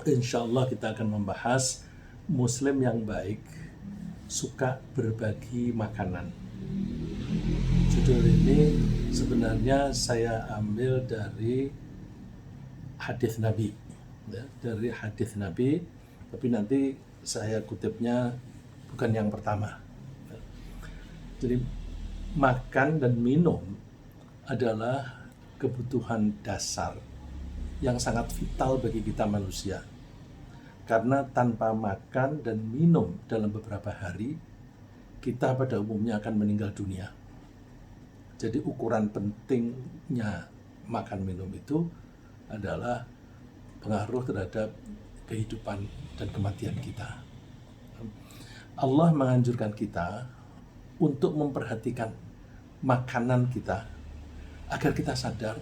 Insya Allah kita akan membahas Muslim yang baik suka berbagi makanan. Judul ini sebenarnya saya ambil dari hadis Nabi, ya, dari hadis Nabi, tapi nanti saya kutipnya bukan yang pertama. Jadi makan dan minum adalah kebutuhan dasar yang sangat vital bagi kita manusia. Karena tanpa makan dan minum dalam beberapa hari, kita pada umumnya akan meninggal dunia. Jadi ukuran pentingnya makan minum itu adalah pengaruh terhadap kehidupan dan kematian kita. Allah menganjurkan kita untuk memperhatikan makanan kita agar kita sadar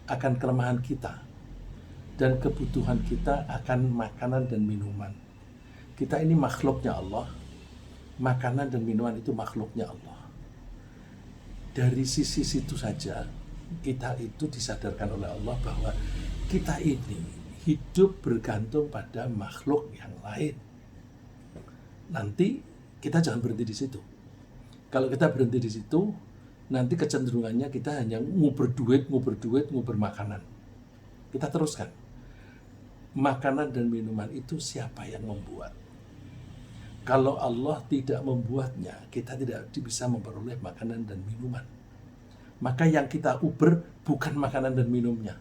akan kelemahan kita dan kebutuhan kita akan makanan dan minuman. Kita ini makhluknya Allah. Makanan dan minuman itu makhluknya Allah. Dari sisi situ saja kita itu disadarkan oleh Allah bahwa kita ini hidup bergantung pada makhluk yang lain. Nanti kita jangan berhenti di situ. Kalau kita berhenti di situ, nanti kecenderungannya kita hanya nguber duit, nguber makanan. Kita teruskan. Makanan dan minuman itu siapa yang membuat? Kalau Allah tidak membuatnya, kita tidak bisa memperoleh makanan dan minuman. Maka yang kita uber bukan makanan dan minumnya,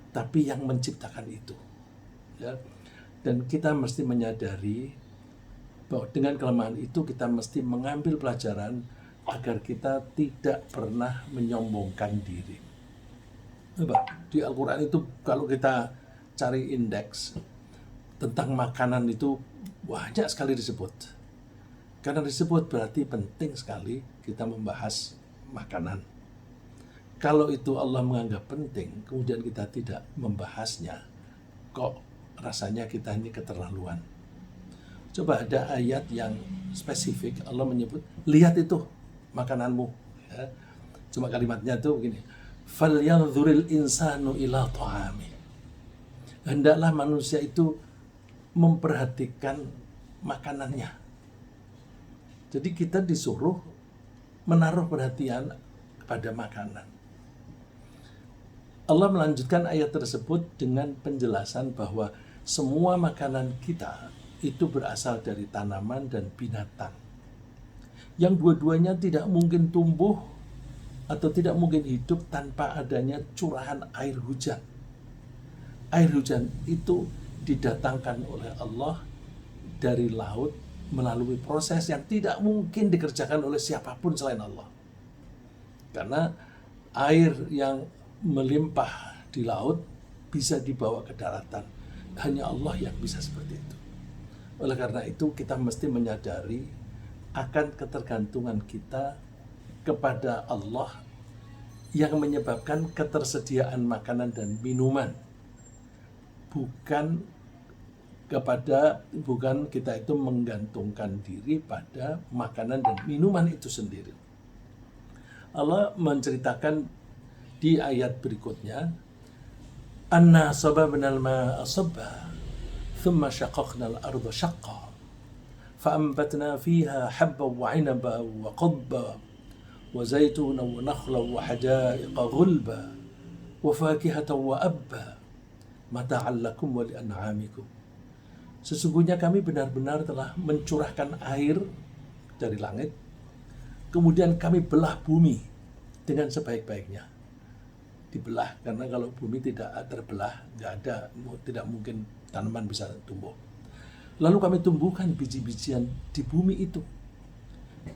tapi yang menciptakan itu. Ya. Dan kita mesti menyadari bahwa dengan kelemahan itu kita mesti mengambil pelajaran agar kita tidak pernah menyombongkan diri. Di Al-Quran itu kalau kita cari indeks tentang makanan itu banyak sekali disebut. Karena disebut berarti penting sekali kita membahas makanan. Kalau itu Allah menganggap penting, kemudian kita tidak membahasnya, kok rasanya kita ini keterlaluan. Coba ada ayat yang spesifik, Allah menyebut, lihat itu makananmu. Ya. Cuma kalimatnya tuh begini, falyanzuril insanu ila ta'ami. Hendaklah manusia itu memperhatikan makanannya. Jadi kita disuruh menaruh perhatian kepada makanan. Allah melanjutkan ayat tersebut dengan penjelasan bahwa semua makanan kita itu berasal dari tanaman dan binatang. Yang dua-duanya tidak mungkin tumbuh atau tidak mungkin hidup tanpa adanya curahan air hujan. Air hujan itu didatangkan oleh Allah dari laut melalui proses yang tidak mungkin dikerjakan oleh siapapun selain Allah. Karena air yang melimpah di laut bisa dibawa ke daratan. Hanya Allah yang bisa seperti itu. Oleh karena itu kita mesti menyadari akan ketergantungan kita kepada Allah yang menyebabkan ketersediaan makanan dan minuman. Bukan kita itu menggantungkan diri pada makanan dan minuman itu sendiri. Allah menceritakan di ayat berikutnya, anna sababnal ma'a sabba thumma shaqaqnal arda shaqqa fa'ambatna fiha habban wa 'inaban wa qadban wa zaytunan wa nakhlan wa hadaiqa ghulba wa fakihatan wa abba mata'an lakum wa li'an'amikum. Sesungguhnya kami benar-benar telah mencurahkan air dari langit, kemudian kami belah bumi dengan sebaik-baiknya. Dibelah, karena kalau bumi tidak terbelah, tidak mungkin tanaman bisa tumbuh. Lalu kami tumbuhkan biji-bijian di bumi itu.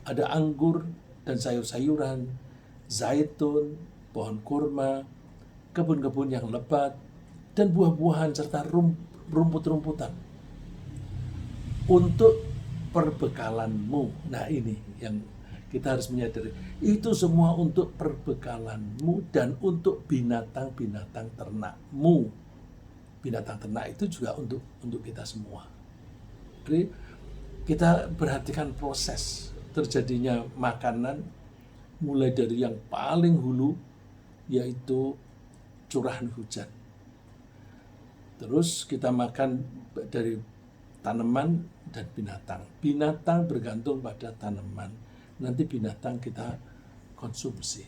Ada anggur dan sayur-sayuran, zaitun, pohon kurma, kebun-kebun yang lebat, dan buah-buahan serta rumput-rumputan. Untuk perbekalanmu. Nah ini yang kita harus menyadari. Itu semua untuk perbekalanmu dan untuk binatang-binatang ternakmu. Binatang ternak itu juga untuk kita semua. Jadi kita perhatikan proses terjadinya makanan mulai dari yang paling hulu, yaitu curahan hujan. Terus kita makan dari tanaman dan binatang. Binatang bergantung pada tanaman. Nanti binatang kita konsumsi.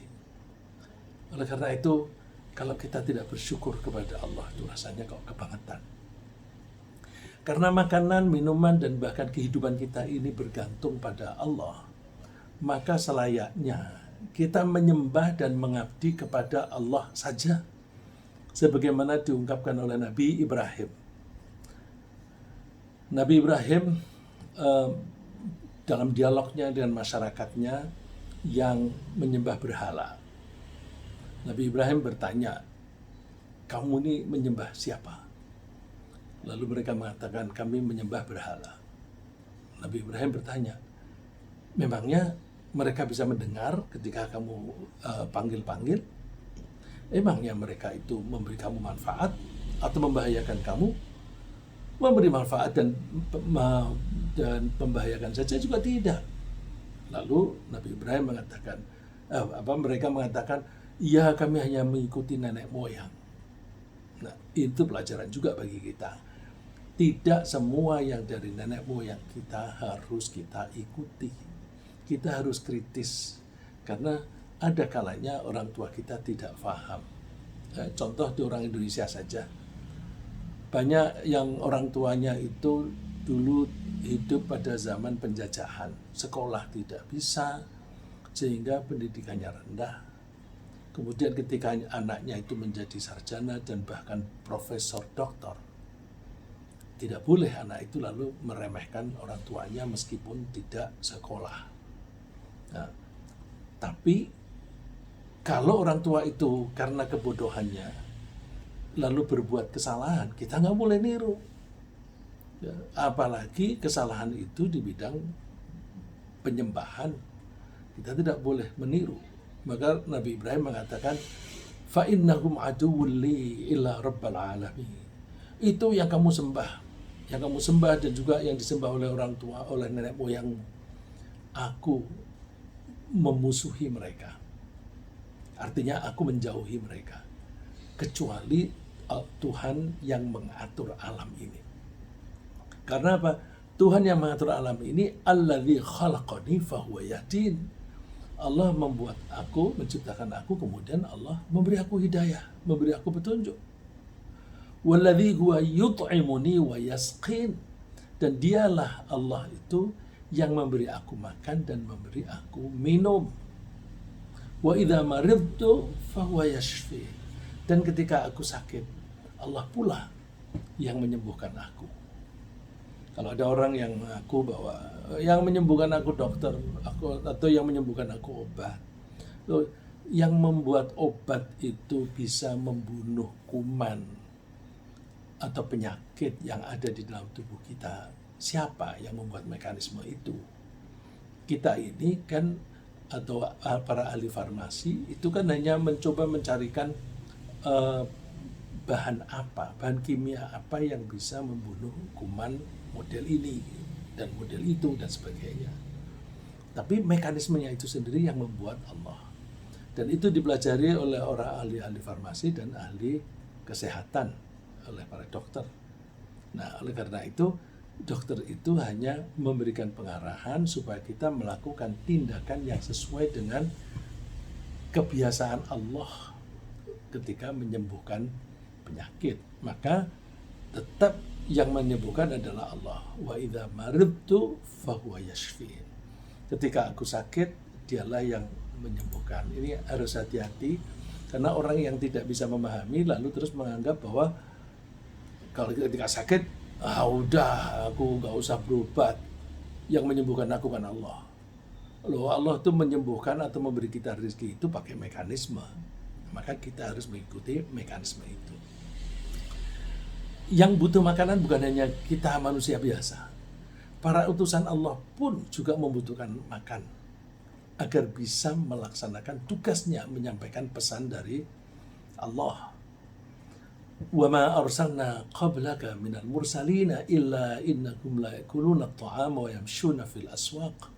Oleh karena itu, kalau kita tidak bersyukur kepada Allah, itu rasanya kok kebangetan. Karena makanan, minuman, dan bahkan kehidupan kita ini bergantung pada Allah, maka selayaknya kita menyembah dan mengabdi kepada Allah saja, sebagaimana diungkapkan oleh Nabi Ibrahim. Nabi Ibrahim dalam dialognya dengan masyarakatnya yang menyembah berhala, Nabi Ibrahim bertanya, kamu ini menyembah siapa? Lalu mereka mengatakan, kami menyembah berhala. Nabi Ibrahim bertanya, memangnya mereka bisa mendengar ketika kamu panggil-panggil? Emangnya mereka itu memberi kamu manfaat atau membahayakan kamu? Memberi manfaat dan membahayakan saja juga tidak. Lalu Nabi Ibrahim mengatakan, mereka mengatakan, ya kami hanya mengikuti nenek moyang. Nah, itu pelajaran juga bagi kita. Tidak semua yang dari nenek moyang kita harus kita ikuti. Kita harus kritis, karena ada kalanya orang tua kita tidak paham. Contoh di orang Indonesia saja. Banyak yang orang tuanya itu dulu hidup pada zaman penjajahan. Sekolah tidak bisa, sehingga pendidikannya rendah. Kemudian ketika anaknya itu menjadi sarjana dan bahkan profesor doktor, tidak boleh anak itu lalu meremehkan orang tuanya meskipun tidak sekolah. Nah, tapi kalau orang tua itu karena kebodohannya lalu berbuat kesalahan, kita nggak boleh niru. Ya, apalagi kesalahan itu di bidang penyembahan, kita tidak boleh meniru. Maka Nabi Ibrahim mengatakan, fa innahum aduwwun li illa rabbil alamin. Itu yang kamu sembah dan juga yang disembah oleh orang tua, oleh nenek moyangmu. Aku memusuhi mereka. Artinya aku menjauhi mereka. Kecuali Tuhan yang mengatur alam ini. Karena apa? Tuhan yang mengatur alam ini, alladzi khalaqani fahuwa yahdin. Allah membuat aku, menciptakan aku, kemudian Allah memberi aku hidayah, memberi aku petunjuk. Walladzi huwa yut'imuni wa yasqin. Dan dialah Allah itu yang memberi aku makan dan memberi aku minum. Wa idza maridtu fahuwa yashfi. Dan ketika aku sakit, Allah pula yang menyembuhkan aku. Kalau ada orang yang mengaku bahwa yang menyembuhkan aku dokter, atau yang menyembuhkan aku obat, yang membuat obat itu bisa membunuh kuman atau penyakit yang ada di dalam tubuh kita, siapa yang membuat mekanisme itu? Kita ini kan, atau para ahli farmasi itu kan hanya mencoba mencarikan bahan kimia apa yang bisa membunuh kuman model ini dan model itu dan sebagainya. Tapi mekanismenya itu sendiri yang membuat Allah. Dan itu dipelajari oleh orang ahli farmasi dan ahli kesehatan, oleh para dokter. Nah, oleh karena itu dokter itu hanya memberikan pengarahan supaya kita melakukan tindakan yang sesuai dengan kebiasaan Allah ketika menyembuhkan penyakit. Maka tetap yang menyembuhkan adalah Allah. Wa idza maridtu fahuwa yashfin. Ketika aku sakit, dialah yang menyembuhkan. Ini harus hati-hati, karena orang yang tidak bisa memahami lalu terus menganggap bahwa kalau ketika sakit, udah aku gak usah berobat, yang menyembuhkan aku kan Allah. Loh, Allah itu menyembuhkan atau memberi kita rezeki itu pakai mekanisme. Maka kita harus mengikuti mekanisme itu. Yang butuh makanan bukan hanya kita manusia biasa. Para utusan Allah pun juga membutuhkan makan agar bisa melaksanakan tugasnya menyampaikan pesan dari Allah. Wa ma arsalna qablaka minal mursalina illa innakum la yakuluna at-ta'ama wa yamshuna fil aswaq.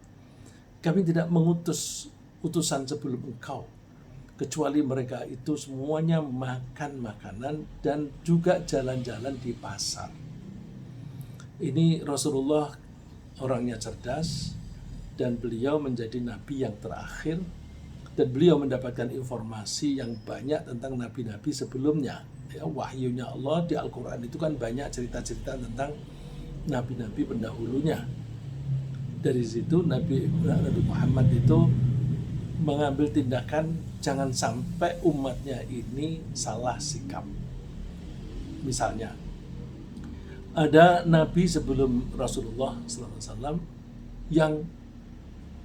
Kami tidak mengutus utusan sebelum engkau kecuali mereka itu semuanya makan makanan dan juga jalan-jalan di pasar. Ini Rasulullah orangnya cerdas dan beliau menjadi nabi yang terakhir dan beliau mendapatkan informasi yang banyak tentang nabi-nabi sebelumnya. Ya, wahyunya Allah di Al-Quran itu kan banyak cerita-cerita tentang nabi-nabi pendahulunya. Dari situ Nabi Muhammad itu mengambil tindakan jangan sampai umatnya ini salah sikap. Misalnya, ada nabi sebelum Rasulullah SAW yang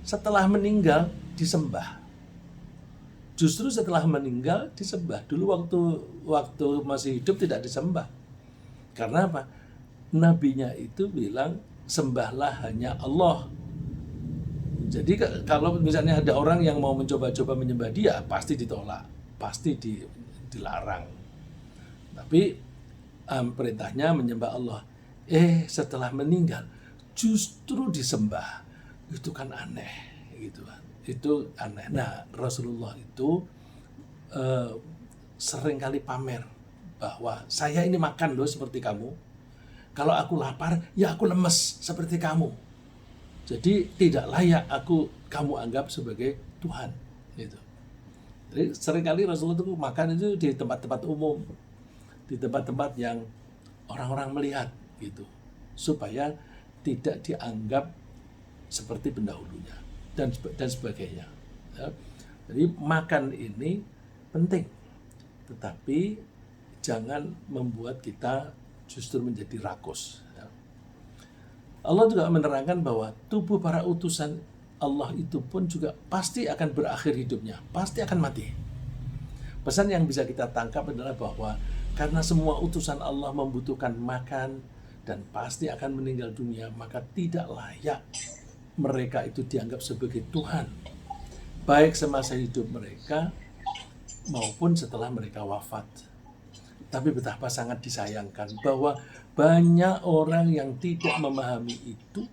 setelah meninggal disembah. Justru setelah meninggal disembah. Dulu waktu masih hidup tidak disembah. Karena apa? Nabinya itu bilang sembahlah hanya Allah. Jadi kalau misalnya ada orang yang mau mencoba-coba menyembah dia, pasti ditolak, pasti dilarang. Tapi perintahnya menyembah Allah. Setelah meninggal justru disembah. Itu kan aneh gitu kan. Itu aneh. Nah, Rasulullah itu seringkali pamer bahwa saya ini makan loh seperti kamu. Kalau aku lapar, ya aku lemes seperti kamu. Jadi tidak layak kamu anggap sebagai Tuhan. Gitu. Jadi seringkali Rasulullah itu makan itu di tempat-tempat umum, di tempat-tempat yang orang-orang melihat, gitu, supaya tidak dianggap seperti pendahulunya dan sebagainya. Ya. Jadi makan ini penting, tetapi jangan membuat kita justru menjadi rakus. Ya. Allah juga menerangkan bahwa tubuh para utusan Allah itu pun juga pasti akan berakhir hidupnya, pasti akan mati. Pesan yang bisa kita tangkap adalah bahwa karena semua utusan Allah membutuhkan makan dan pasti akan meninggal dunia, maka tidak layak mereka itu dianggap sebagai Tuhan, baik semasa hidup mereka maupun setelah mereka wafat. Tapi betapa sangat disayangkan bahwa banyak orang yang tidak memahami itu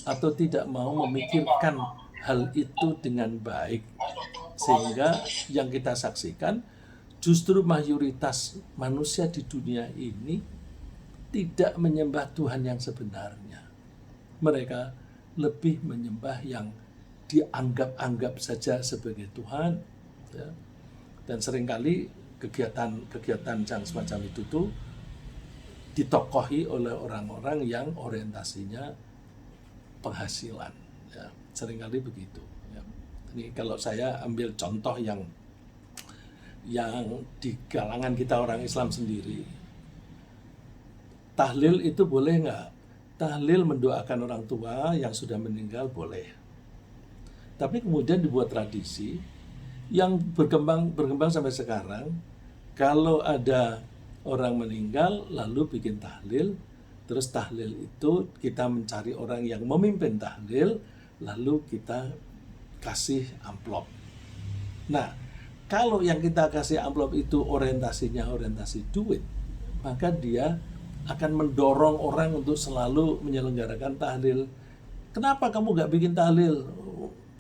atau tidak mau memikirkan hal itu dengan baik. Sehingga yang kita saksikan justru mayoritas manusia di dunia ini tidak menyembah Tuhan yang sebenarnya. Mereka lebih menyembah yang dianggap-anggap saja sebagai Tuhan. Ya. Dan seringkali kegiatan yang semacam itu tuh ditokohi oleh orang-orang yang orientasinya penghasilan. Ya. Seringkali begitu. Ya. Ini kalau saya ambil contoh yang di kalangan kita orang Islam sendiri, tahlil itu boleh nggak? Tahlil mendoakan orang tua yang sudah meninggal boleh. Tapi kemudian dibuat tradisi yang berkembang sampai sekarang. Kalau ada orang meninggal lalu bikin tahlil, terus tahlil itu kita mencari orang yang memimpin tahlil, lalu kita kasih amplop. Nah, kalau yang kita kasih amplop itu orientasinya orientasi duit, maka dia akan mendorong orang untuk selalu menyelenggarakan tahlil. Kenapa kamu gak bikin tahlil?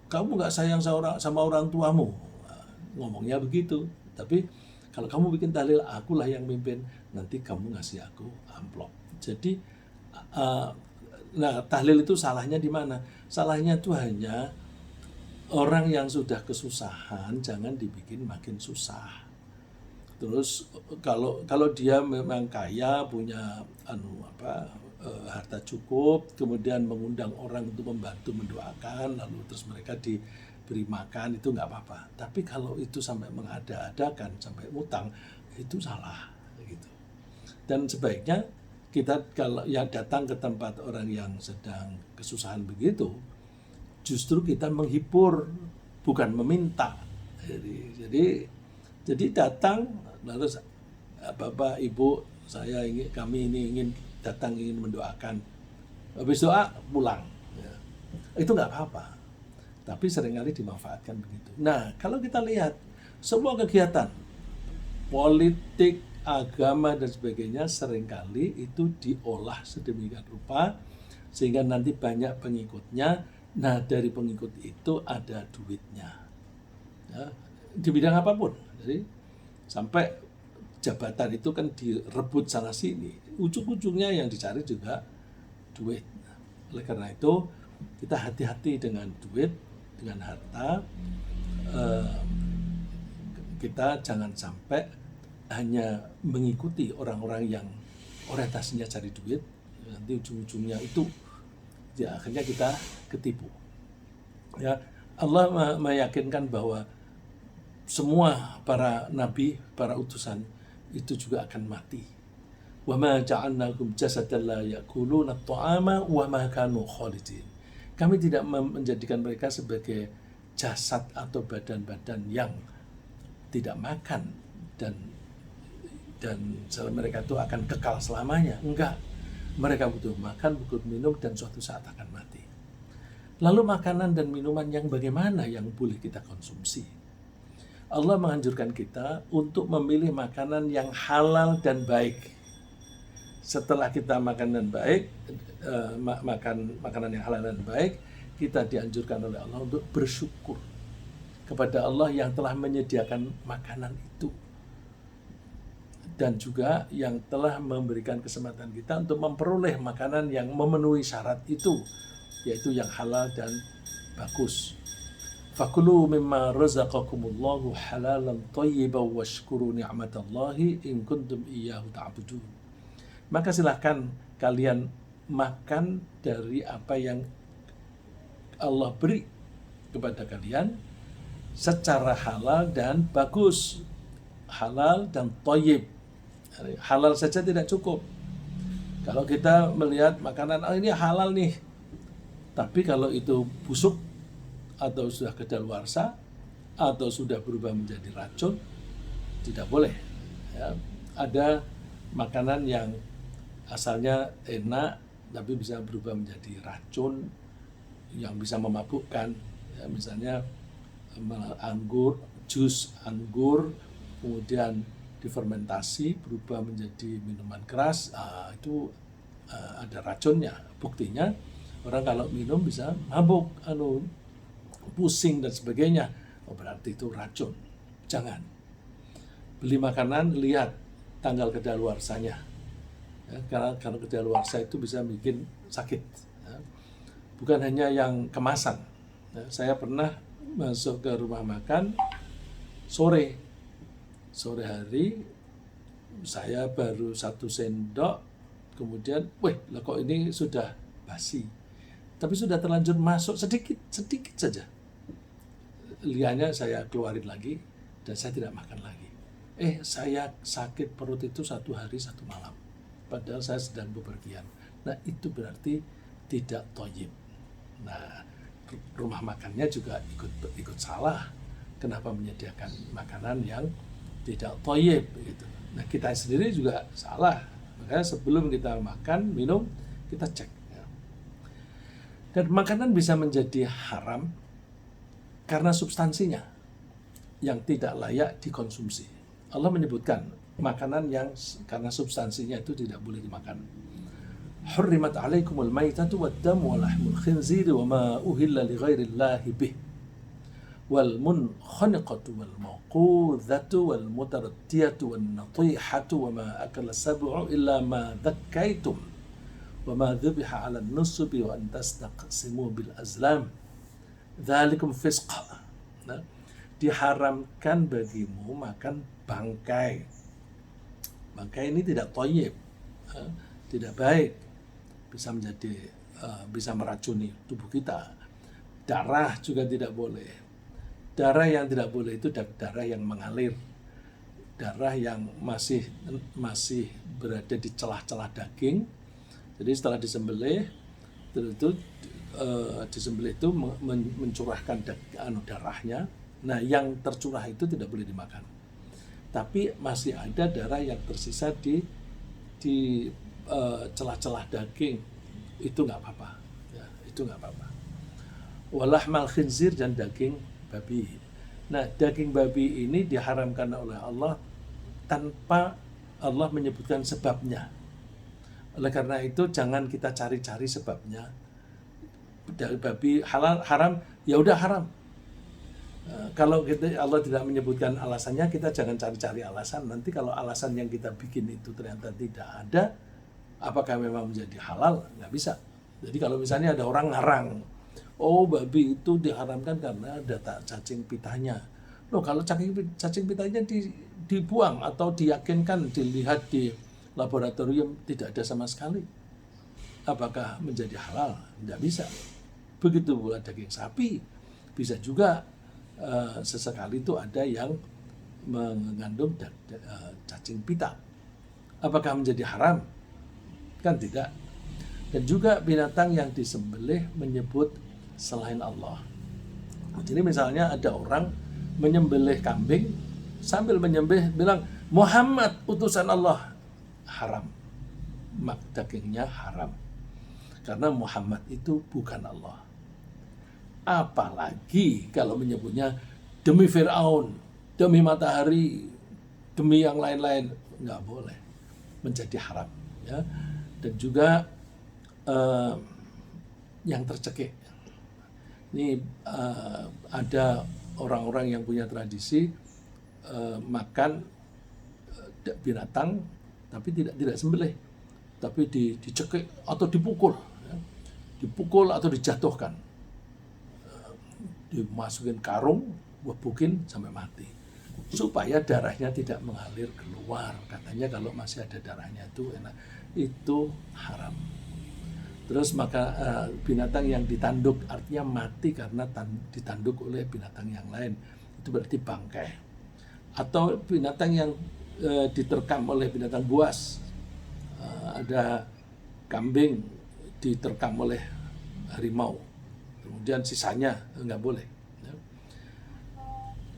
Kamu gak sayang sama orang tuamu? Ngomongnya begitu. Tapi kalau kamu bikin tahlil, akulah yang mimpin. Nanti kamu ngasih aku amplop. Jadi, tahlil itu salahnya di mana? Salahnya itu hanya orang yang sudah kesusahan jangan dibikin makin susah. Terus kalau dia memang kaya, punya harta cukup, kemudian mengundang orang untuk membantu mendoakan, lalu terus mereka diberi makan, itu nggak apa-apa. Tapi kalau itu sampai mengada-adakan, sampai utang, itu salah gitu. Dan sebaiknya kita kalau ya datang ke tempat orang yang sedang kesusahan begitu, justru kita menghibur, bukan meminta. Jadi datang, lalu Bapak, Ibu, kami ini ingin datang, ingin mendoakan. Habis doa, pulang. Ya. Itu nggak apa-apa. Tapi seringkali dimanfaatkan begitu. Nah, kalau kita lihat, semua kegiatan, politik, agama, dan sebagainya, seringkali itu diolah sedemikian rupa, sehingga nanti banyak pengikutnya. Nah, dari pengikut itu ada duitnya. Ya. di bidang apapun. Jadi sampai jabatan itu kan direbut sana sini, ujung-ujungnya yang dicari juga duit. Oleh karena itu kita hati-hati dengan duit, dengan harta. Kita jangan sampai hanya mengikuti orang-orang yang orientasinya cari duit, nanti ujung-ujungnya itu ya akhirnya kita ketipu. Ya, Allah meyakinkan bahwa semua para nabi, para utusan itu juga akan mati. Wa ma ja'alnakum jasadan la ya'kuluna at-ta'ama wa ma kanu khalidin. Kami tidak menjadikan mereka sebagai jasad atau badan-badan yang tidak makan dan mereka itu akan kekal selamanya. Enggak. Mereka butuh makan, butuh minum, dan suatu saat akan mati. Lalu makanan dan minuman yang bagaimana yang boleh kita konsumsi? Allah menganjurkan kita untuk memilih makanan yang halal dan baik. Setelah kita makan dan baik, makan makanan yang halal dan baik, kita dianjurkan oleh Allah untuk bersyukur kepada Allah yang telah menyediakan makanan itu, dan juga yang telah memberikan kesempatan kita untuk memperoleh makanan yang memenuhi syarat itu, yaitu yang halal dan bagus. Fakulu mimma razaqakumullahu halalan thayyiban washkuru ni'matallahi in kuntum iyyahu ta'budun. Maka silahkan kalian makan dari apa yang Allah beri kepada kalian secara halal dan bagus. Halal dan thayyib. Halal saja tidak cukup. Kalau kita melihat makanan, ini halal nih, tapi kalau itu busuk atau sudah kedaluarsa atau sudah berubah menjadi racun, tidak boleh. Ya, ada makanan yang asalnya enak tapi bisa berubah menjadi racun yang bisa memabukkan. Ya, misalnya anggur, jus anggur, kemudian difermentasi berubah menjadi minuman keras, itu ada racunnya. Buktinya orang kalau minum bisa mabuk, pusing dan sebagainya. Berarti itu racun. Jangan. Beli makanan, lihat tanggal kedaluarsanya. Ya, karena kedaluarsa itu bisa bikin sakit. Ya. Bukan hanya yang kemasan. Ya, saya pernah masuk ke rumah makan sore hari, saya baru 1 sendok, kemudian, lah kok ini sudah basi, tapi sudah terlanjur masuk sedikit saja. Liannya saya keluarin lagi dan saya tidak makan lagi. Saya sakit perut itu 1 hari 1 malam, padahal saya sedang bepergian. Nah, itu berarti tidak thayyib. Nah, rumah makannya juga ikut salah. Kenapa menyediakan makanan yang tidak thayyib gitu. Nah, kita sendiri juga salah. Makanya sebelum kita makan, minum, kita cek. Ya. Dan makanan bisa menjadi haram karena substansinya yang tidak layak dikonsumsi. Allah menyebutkan makanan yang karena substansinya itu tidak boleh dimakan. Hurrimat alaikumul maitatu wad-damu wa lahmul khinziri wa ma uhilla li ghairillahi bih. Wal munkhaniqatu wal mawqudhatu wal mutaraddiyatu wan natihatu wa ma akala sab'u illa ma dhakkaitum wa ma dhubiha 'ala an-nusubi wa an tastaqsimu bil azlam dzalikum fisq. Nah, diharamkan bagimu makan bangkai. Bangkai ini tidak thayyib, tidak baik, bisa meracuni tubuh kita. Darah juga tidak boleh. Darah yang tidak boleh itu darah yang mengalir, darah yang masih berada di celah-celah daging. Jadi setelah disembelih, disembelih itu mencurahkan darahnya. Nah, yang tercurah itu tidak boleh dimakan. Tapi masih ada darah yang tersisa di celah-celah daging, itu nggak apa-apa. Ya, itu nggak apa-apa. Walahmal khinzir, dan daging babi. Nah, daging babi ini diharamkan oleh Allah tanpa Allah menyebutkan sebabnya. Oleh karena itu jangan kita cari-cari sebabnya. Dari babi halal haram, ya udah haram. Kalau Allah tidak menyebutkan alasannya, kita jangan cari-cari alasan. Nanti kalau alasan yang kita bikin itu ternyata tidak ada, apakah memang menjadi halal? Nggak bisa. Jadi kalau misalnya ada orang ngarang, oh babi itu diharamkan karena ada cacing pitahnya. Loh, kalau cacing pitahnya dibuang atau diyakinkan, dilihat di laboratorium tidak ada sama sekali, apakah menjadi halal? Tidak bisa. Begitu pula daging sapi. Bisa juga sesekali itu ada yang mengandung cacing pita. Apakah menjadi haram? Kan tidak. Dan juga binatang yang disembelih menyebut selain Allah. Jadi misalnya ada orang menyembelih kambing, sambil menyembelih bilang Muhammad utusan Allah, haram. Dagingnya haram. Karena Muhammad itu bukan Allah. Apalagi kalau menyebutnya demi Fir'aun, demi matahari, demi yang lain-lain, nggak boleh, menjadi haram. Ya. Dan juga yang tercekik. Ini ada orang-orang yang punya tradisi makan binatang, tapi tidak sembelih, tapi dicekik atau dipukul, ya. Dipukul atau dijatuhkan, dimasukin karung, bukin sampai mati, supaya darahnya tidak mengalir keluar. Katanya kalau masih ada darahnya itu enak, itu haram. Terus maka binatang yang ditanduk, artinya mati karena ditanduk oleh binatang yang lain, itu berarti bangkai. Atau binatang yang diterkam oleh binatang buas, ada kambing diterkam oleh harimau, kemudian sisanya nggak boleh.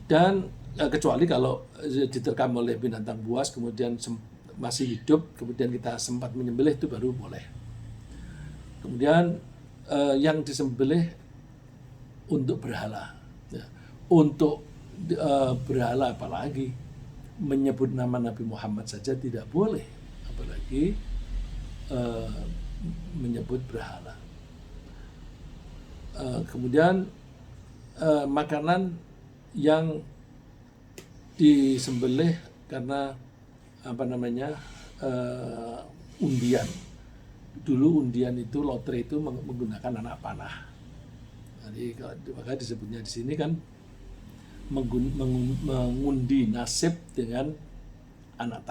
Dan kecuali kalau diterkam oleh binatang buas kemudian masih hidup, kemudian kita sempat menyembelih, itu baru boleh. Kemudian yang disembelih untuk berhala, ya. Untuk berhala, apalagi menyebut nama Nabi Muhammad saja tidak boleh, apalagi menyebut berhala. Kemudian makanan yang disembelih karena undian. Dulu undian itu, lotre itu menggunakan anak panah. Jadi maka disebutnya di sini kan mengundi nasib dengan anak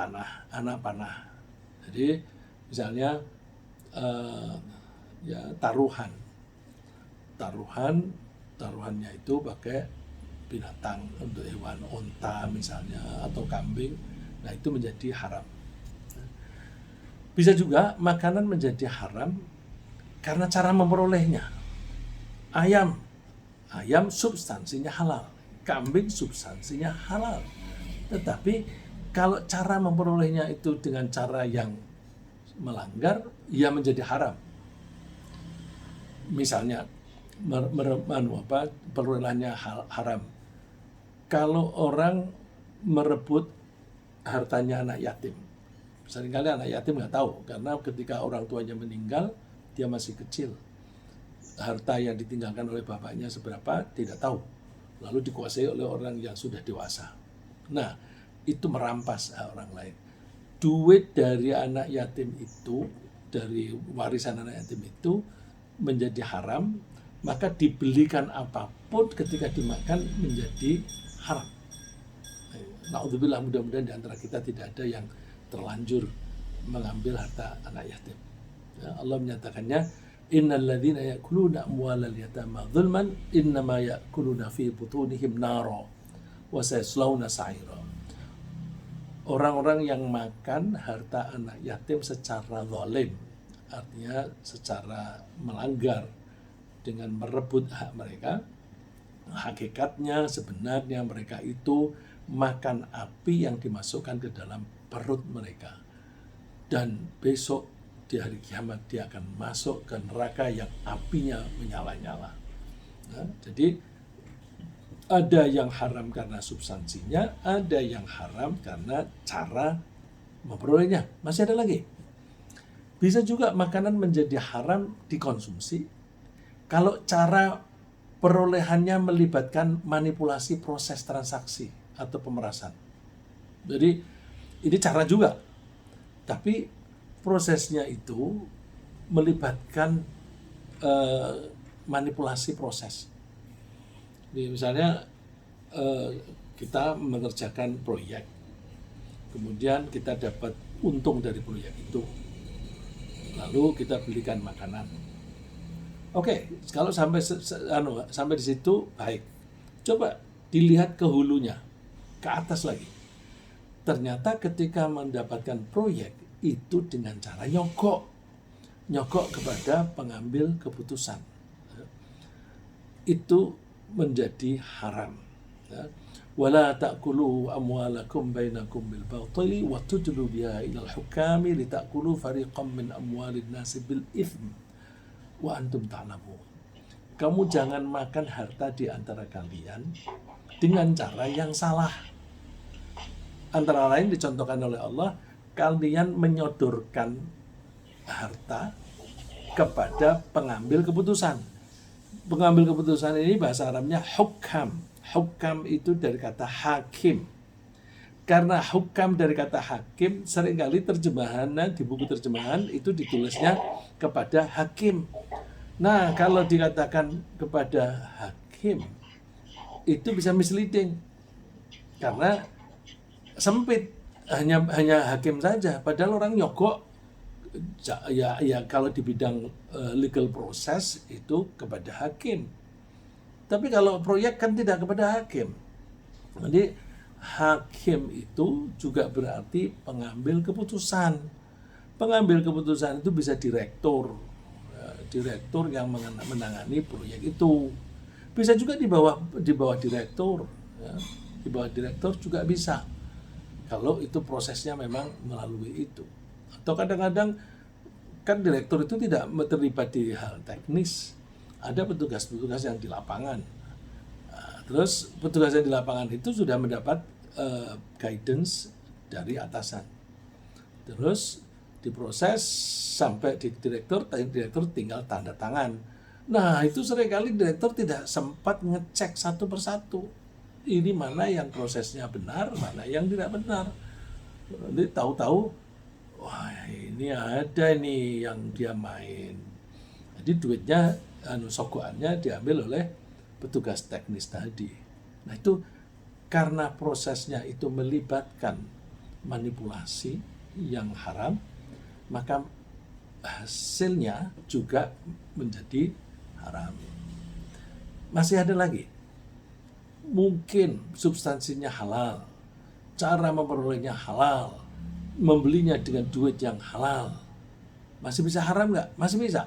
panah. Jadi misalnya ya taruhannya itu pakai binatang untuk hewan, onta misalnya atau kambing. Nah, itu menjadi haram. Bisa juga makanan menjadi haram karena cara memperolehnya. Ayam substansinya halal, kambing substansinya halal. Tetapi kalau cara memperolehnya itu dengan cara yang melanggar, ia menjadi haram. Misalnya perolehannya haram. Kalau orang merebut hartanya anak yatim, seringkali anak yatim nggak tahu, karena ketika orang tuanya meninggal, dia masih kecil. Harta yang ditinggalkan oleh bapaknya seberapa, tidak tahu. Lalu dikuasai oleh orang yang sudah dewasa. Nah, itu merampas orang lain. Duit dari anak yatim itu, dari warisan anak yatim itu, menjadi haram, maka dibelikan apapun ketika dimakan menjadi haram. Na'udzubillah, mudah-mudahan di antara kita tidak ada yang terlanjur mengambil harta anak yatim. Ya, Allah menyatakannya, innal ladzina ya'kuluna amwalal yatama dzulman innama ya'kuluna fi butunihim nara wa sayaslawna sa'ira. Orang-orang yang makan harta anak yatim secara zalim, artinya secara melanggar dengan merebut hak mereka, hakikatnya sebenarnya mereka itu makan api yang dimasukkan ke dalam perut mereka, dan besok di hari kiamat dia akan masuk ke neraka yang apinya menyala-nyala. Nah, jadi ada yang haram karena substansinya, ada yang haram karena cara memperolehnya. Masih ada lagi. Bisa juga makanan menjadi haram dikonsumsi kalau cara perolehannya melibatkan manipulasi proses transaksi atau pemerasan. Jadi ini cara juga, tapi prosesnya itu melibatkan manipulasi proses. Jadi misalnya kita mengerjakan proyek, kemudian kita dapat untung dari proyek itu, lalu kita belikan makanan. Oke, kalau sampai di situ baik. Coba dilihat ke hulunya, ke atas lagi. Ternyata ketika mendapatkan proyek itu dengan cara nyogok kepada pengambil keputusan, itu menjadi haram. Wala ta'kulu amwalakum bainakum bil batili wa tudlu biha ila al-hukami litakulu fariqam min amwalin nasi bil itsm wa antum ta'lamun. Kamu jangan makan harta di antara kalian dengan cara yang salah. Antara lain dicontohkan oleh Allah, kalian menyodorkan harta kepada pengambil keputusan. Pengambil keputusan ini bahasa Arabnya hukam. Hukam itu dari kata hakim. Karena hukam dari kata hakim, seringkali terjemahannya di buku terjemahan itu ditulisnya kepada hakim. Nah, kalau dikatakan kepada hakim, itu bisa misleading. Karena sempit, hanya hakim saja. Padahal orang nyogok, ya kalau di bidang legal proses itu kepada hakim. Tapi kalau proyek kan tidak kepada hakim. Jadi hakim itu juga berarti pengambil keputusan. Pengambil keputusan itu bisa direktur yang menangani proyek itu. Bisa juga di bawah direktur, ya. Di bawah direktur juga bisa. Kalau itu prosesnya memang melalui itu. Atau kadang-kadang kan direktur itu tidak terlibat di hal teknis. Ada petugas-petugas yang di lapangan. Nah, terus petugas yang di lapangan itu sudah mendapat guidance dari atasan. Terus diproses sampai di direktur tinggal tanda tangan. Nah, itu seringkali direktur tidak sempat ngecek satu persatu. Ini mana yang prosesnya benar, mana yang tidak benar. Jadi tahu-tahu, wah ini ada nih yang dia main. Jadi duitnya, sogokannya diambil oleh petugas teknis tadi. Nah itu karena prosesnya itu melibatkan manipulasi yang haram, maka hasilnya juga menjadi haram. Masih ada lagi. Mungkin substansinya halal, cara memperolehnya halal, membelinya dengan duit yang halal. Masih bisa haram nggak? Masih bisa.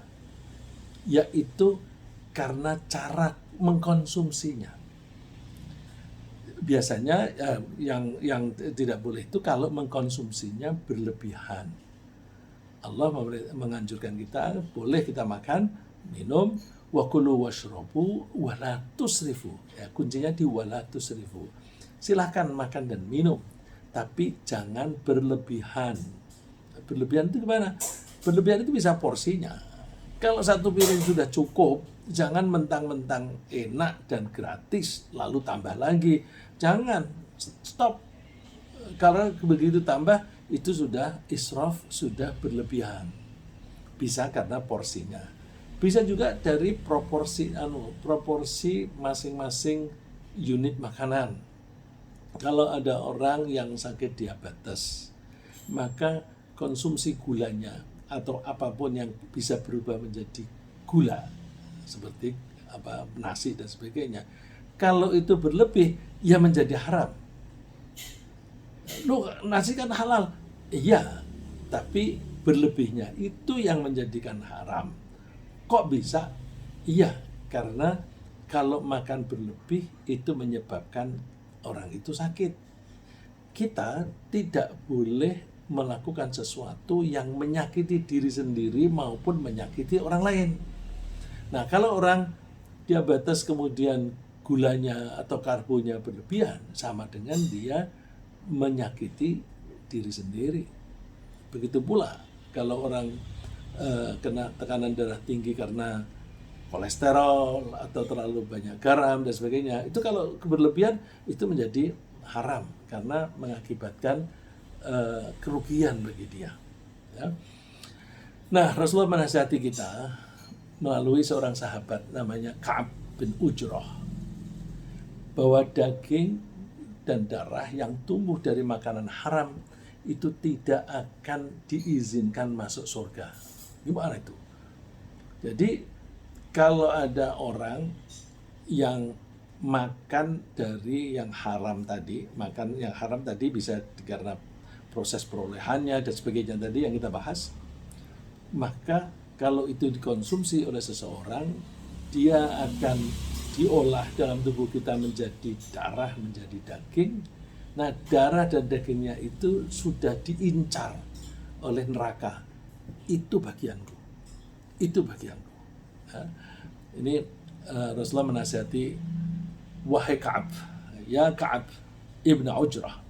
Yaitu karena cara mengkonsumsinya. Biasanya yang tidak boleh itu kalau mengkonsumsinya berlebihan. Allah menganjurkan kita, boleh kita makan, minum, wa kulu washrabu wa la tusrifu. Ya, kuncinya di wa la tusrifu. Silahkan makan dan minum, tapi jangan berlebihan. Berlebihan itu gimana? Berlebihan itu bisa porsinya. Kalau satu piring sudah cukup, jangan mentang-mentang enak dan gratis, lalu tambah lagi. Jangan, stop. Karena begitu tambah, itu sudah israf, sudah berlebihan. Bisa karena porsinya. Bisa juga dari proporsi masing-masing unit makanan. Kalau ada orang yang sakit diabetes, maka konsumsi gulanya atau apapun yang bisa berubah menjadi gula, seperti nasi dan sebagainya, kalau itu berlebih, ya menjadi haram. Loh, nasi kan halal. Iya, tapi berlebihnya itu yang menjadikan haram. Kok bisa? Iya, karena kalau makan berlebih itu menyebabkan orang itu sakit. Kita tidak boleh melakukan sesuatu yang menyakiti diri sendiri maupun menyakiti orang lain. Nah, kalau orang diabetes kemudian gulanya atau karbonya berlebihan, sama dengan dia menyakiti diri sendiri. Begitu pula kalau orang kena tekanan darah tinggi karena kolesterol atau terlalu banyak garam dan sebagainya. Itu kalau berlebihan itu menjadi haram karena mengakibatkan kerugian bagi dia. Ya. Nah, Rasulullah menasihati kita melalui seorang sahabat namanya Ka'ab bin Ujrah bahwa daging dan darah yang tumbuh dari makanan haram itu tidak akan diizinkan masuk surga. Gimana itu? Jadi kalau ada orang yang makan dari yang haram tadi, makan yang haram tadi bisa karena proses perolehannya dan sebagainya tadi yang kita bahas, maka kalau itu dikonsumsi oleh seseorang, dia akan diolah dalam tubuh kita menjadi darah, menjadi daging. Nah, darah dan dagingnya itu sudah diincar oleh neraka. Itu bagianku. Itu bagianku. Ya. Ini Rasulullah menasihati, wahai Ka'ab, ya Ka'ab ibn Ujrah,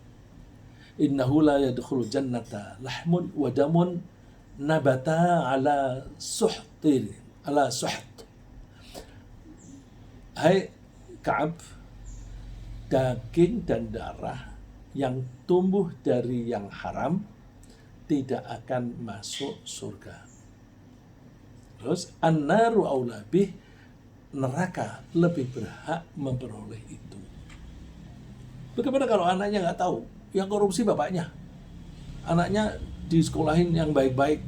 innahu la yadkhulu jannata lahmun wa damun nabata ala suhtin, ala suht. Hai Ka'ab, daging dan darah yang tumbuh dari yang haram tidak akan masuk surga. Terus an-naru aula bih, neraka lebih berhak memperoleh itu. Bagaimana kalau anaknya nggak tahu? Yang korupsi bapaknya. Anaknya disekolahin yang baik-baik,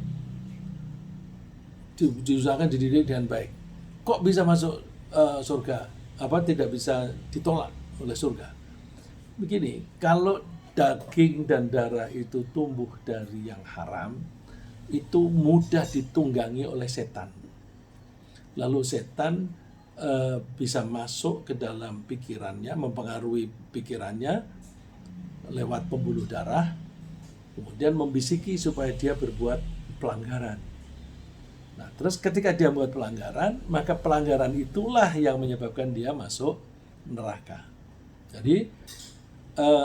diusahakan dididik dengan baik. Kok bisa masuk surga? Apa tidak bisa ditolak oleh surga? Begini, kalau daging dan darah itu tumbuh dari yang haram, itu mudah ditunggangi oleh setan. Lalu setan bisa masuk ke dalam pikirannya, mempengaruhi pikirannya lewat pembuluh darah, kemudian membisiki supaya dia berbuat pelanggaran. Nah, terus ketika dia membuat pelanggaran, maka pelanggaran itulah yang menyebabkan dia masuk neraka. Jadi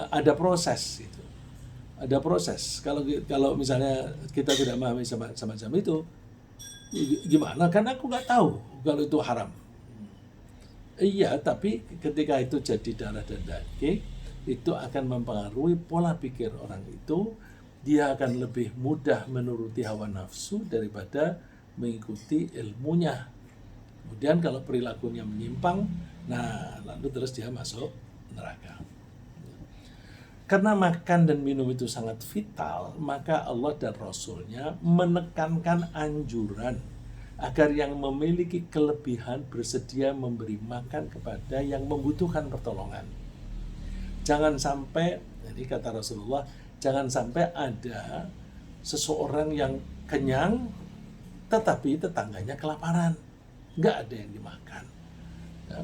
ada proses itu. Ada proses. Kalau misalnya kita tidak memahami semacam itu, gimana? Kan aku nggak tahu kalau itu haram. Iya, tapi ketika itu jadi darah dan daging, itu akan mempengaruhi pola pikir orang itu. Dia akan lebih mudah menuruti hawa nafsu daripada mengikuti ilmunya. Kemudian kalau perilakunya menyimpang, nah lalu terus dia masuk neraka. Karena makan dan minum itu sangat vital, maka Allah dan Rasulnya menekankan anjuran agar yang memiliki kelebihan bersedia memberi makan kepada yang membutuhkan pertolongan. Jangan sampai, jadi kata Rasulullah, jangan sampai ada seseorang yang kenyang tetapi tetangganya kelaparan, nggak ada yang dimakan. Ya.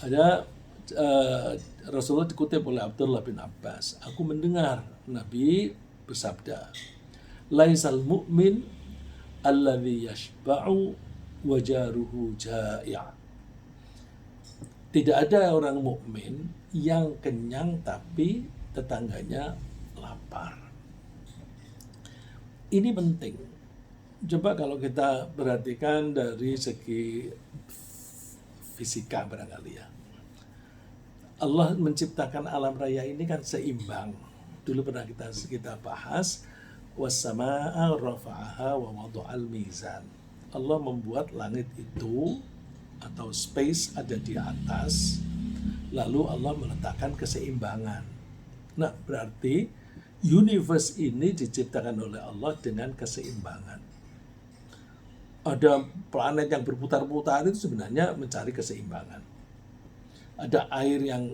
Ada Rasulullah dikutip oleh Abdullah bin Abbas, aku mendengar Nabi bersabda, laisal mu'min alladhi yashba'u wajaruhu ja'i'. Tidak ada orang mukmin yang kenyang tapi tetangganya lapar. Ini penting. Coba kalau kita perhatikan dari segi fisika barangkali ya. Allah menciptakan alam raya ini kan seimbang. Dulu pernah kita bahas, was-samaa'a rafa'aha wa wada'al mizan. Allah membuat langit itu atau space ada di atas, lalu Allah meletakkan keseimbangan. Nah, berarti universe ini diciptakan oleh Allah dengan keseimbangan. Ada planet yang berputar-putar itu sebenarnya mencari keseimbangan. Ada air yang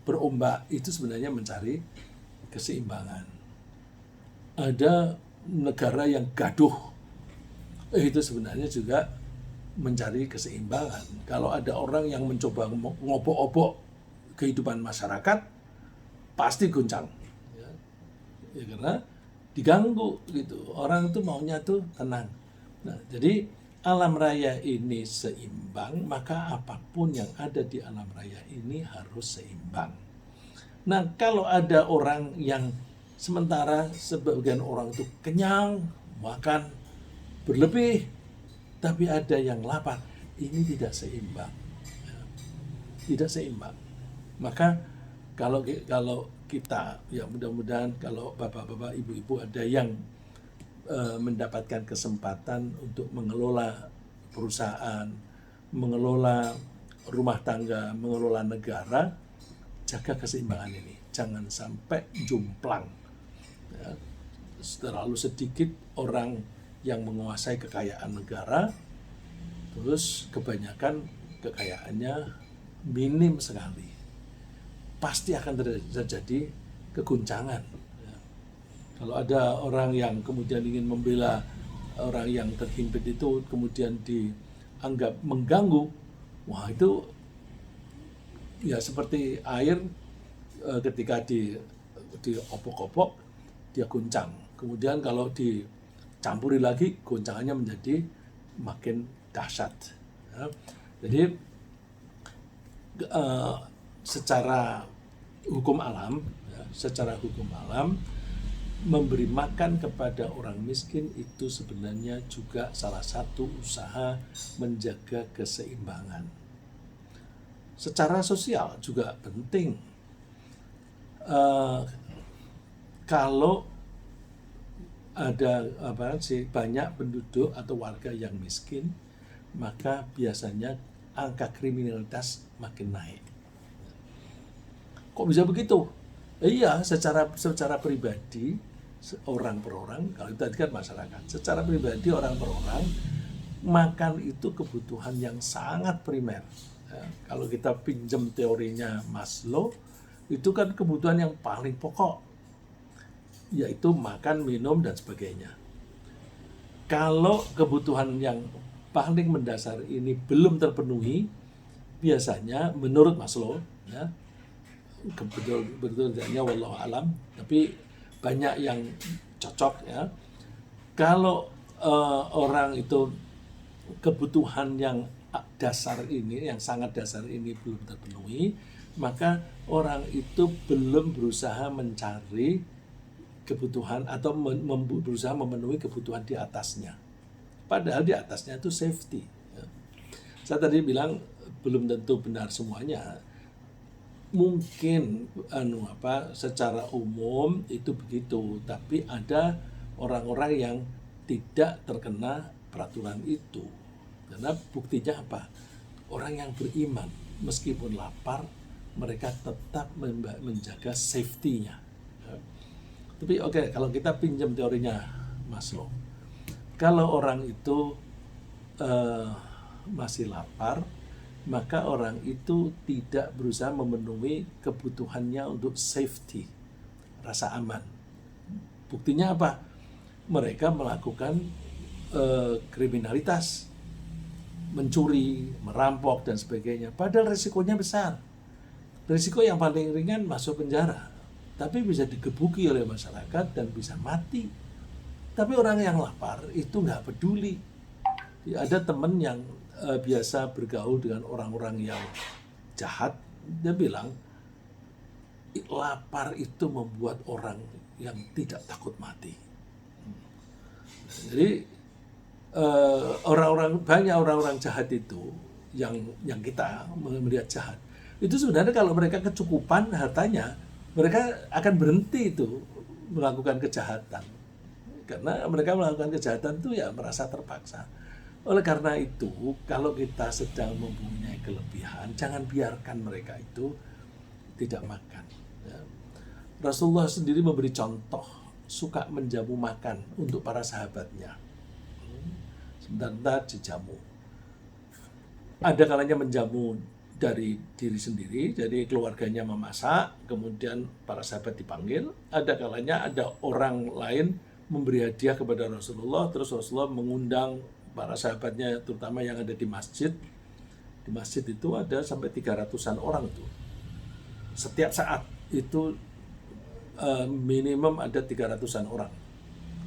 berombak itu sebenarnya mencari keseimbangan. Ada negara yang gaduh itu sebenarnya juga mencari keseimbangan. Kalau ada orang yang mencoba ngobok-obok kehidupan masyarakat, pasti goncang. Ya, karena diganggu gitu. Orang itu maunya tuh tenang. Nah, jadi alam raya ini seimbang, maka apapun yang ada di alam raya ini harus seimbang. Nah, kalau ada orang yang sementara sebagian orang itu kenyang, makan berlebih, tapi ada yang lapar, ini tidak seimbang. Ya, tidak seimbang. Maka kalau kita, ya mudah-mudahan kalau bapak-bapak, ibu-ibu ada yang mendapatkan kesempatan untuk mengelola perusahaan, mengelola rumah tangga, mengelola negara, jaga keseimbangan ini. Jangan sampai jomplang. Ya, terlalu sedikit orang yang menguasai kekayaan negara, terus kebanyakan kekayaannya minim sekali. Pasti akan terjadi keguncangan. Ya. Kalau ada orang yang kemudian ingin membela orang yang terhimpit itu, kemudian dianggap mengganggu, wah itu ya seperti air ketika diopok-opok dia goncang. Kemudian kalau dicampuri lagi, goncangannya menjadi makin dahsyat. Ya. Jadi secara hukum alam, ya, secara hukum alam memberi makan kepada orang miskin itu sebenarnya juga salah satu usaha menjaga keseimbangan. Secara sosial juga penting. Kalau ada banyak penduduk atau warga yang miskin, maka biasanya angka kriminalitas makin naik. Kok bisa begitu? Iya, secara pribadi, orang per orang, kalau itu tadi kan masyarakat, secara pribadi orang per orang, makan itu kebutuhan yang sangat primer. Ya, kalau kita pinjam teorinya Maslow, itu kan kebutuhan yang paling pokok, yaitu makan, minum, dan sebagainya. Kalau kebutuhan yang paling mendasar ini belum terpenuhi, biasanya menurut Maslow, ya, betul-betulnya wallahu alam, tapi banyak yang cocok ya. Kalau orang itu kebutuhan yang dasar ini, yang sangat dasar ini belum terpenuhi, maka orang itu belum berusaha mencari kebutuhan atau berusaha memenuhi kebutuhan di atasnya. Padahal di atasnya itu safety. Ya. Saya tadi bilang belum tentu benar semuanya. Mungkin secara umum itu begitu, tapi ada orang-orang yang tidak terkena peraturan itu. Karena buktinya apa? Orang yang beriman meskipun lapar, mereka tetap menjaga safety-nya. Ya. Tapi kalau kita pinjam teorinya Maslow, kalau orang itu masih lapar, maka orang itu tidak berusaha memenuhi kebutuhannya untuk safety, rasa aman. Buktinya apa? Mereka melakukan kriminalitas, mencuri, merampok, dan sebagainya. Padahal risikonya besar. Risiko yang paling ringan masuk penjara, tapi bisa digebuki oleh masyarakat dan bisa mati. Tapi orang yang lapar itu nggak peduli. Ya, ada teman yang biasa bergaul dengan orang-orang yang jahat, dia bilang lapar itu membuat orang yang tidak takut mati. Jadi banyak orang-orang jahat itu yang kita melihat jahat, itu sebenarnya kalau mereka kecukupan hartanya, mereka akan berhenti itu melakukan kejahatan. Karena mereka melakukan kejahatan itu ya merasa terpaksa. Oleh karena itu, kalau kita sedang mempunyai kelebihan, jangan biarkan mereka itu tidak makan. Ya. Rasulullah sendiri memberi contoh, suka menjamu makan untuk para sahabatnya. Sebentar dijamu. Ada kalanya menjamu dari diri sendiri, jadi keluarganya memasak, kemudian para sahabat dipanggil. Ada kalanya ada orang lain memberi hadiah kepada Rasulullah, terus Rasulullah mengundang para sahabatnya, terutama yang ada di masjid. Di masjid itu ada sampai 300-an orang tuh. Setiap saat itu minimum ada 300-an orang.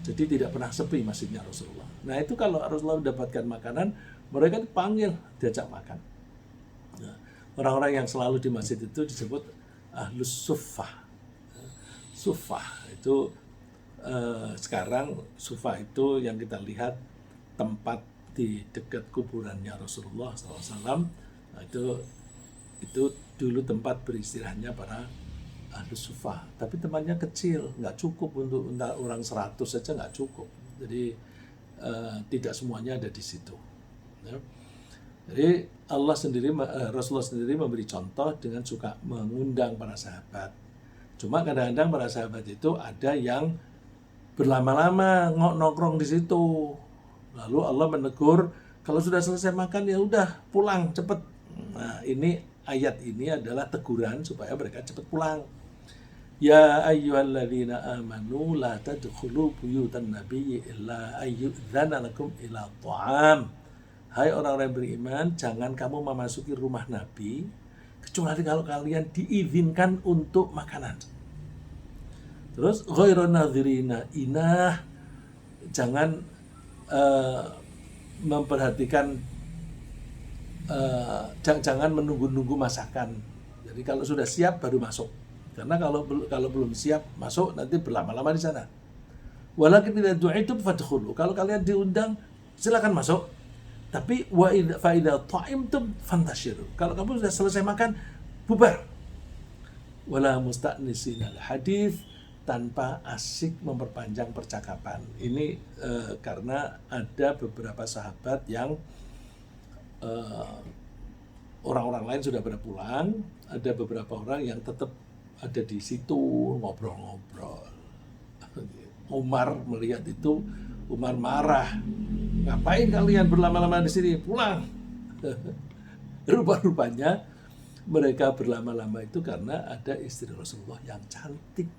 Jadi tidak pernah sepi masjidnya Rasulullah. Nah itu kalau Rasulullah mendapatkan makanan, mereka dipanggil, diajak makan. Nah, orang-orang yang selalu di masjid itu disebut ahlus suffah. Suffah itu sekarang sufa itu yang kita lihat tempat di dekat kuburannya Rasulullah SAW. Nah, itu dulu tempat beristirahatnya para Ahlus Sufa. Tapi tempatnya kecil, nggak cukup untuk orang 100 saja, nggak cukup. Jadi tidak semuanya ada di situ. Ya. Jadi Rasulullah sendiri memberi contoh dengan suka mengundang para sahabat. Cuma kadang-kadang para sahabat itu ada yang berlama-lama nongkrong di situ. Lalu Allah menegur, kalau sudah selesai makan ya udah pulang cepet. Nah, ayat ini adalah teguran supaya mereka cepat pulang. Ya ayyuhalladzina amanu la tadkhulu buyutan nabiyyi illa ayyudzana lakum ila ta'am. Hai orang-orang yang beriman, jangan kamu memasuki rumah Nabi kecuali kalau kalian diizinkan untuk makanan. Terus ghairu nadhirina inah, jangan memperhatikan jangan menunggu-nunggu masakan. Jadi kalau sudah siap baru masuk. Karena kalau belum siap masuk nanti berlama-lama di sana. Walakin idza du'itum fadkhulu. Kalau kalian diundang silakan masuk. Tapi fa idza ta'imtum fantashiru. Kalau kamu sudah selesai makan bubar. Wala musta'nisina hadis, tanpa asik memperpanjang percakapan. Ini karena ada beberapa sahabat yang orang-orang lain sudah pada pulang, ada beberapa orang yang tetap ada di situ ngobrol-ngobrol. Umar melihat itu, Umar marah. Ngapain kalian berlama-lama di sini? Pulang. Rupa-rupanya mereka berlama-lama itu karena ada istri Rasulullah yang cantik.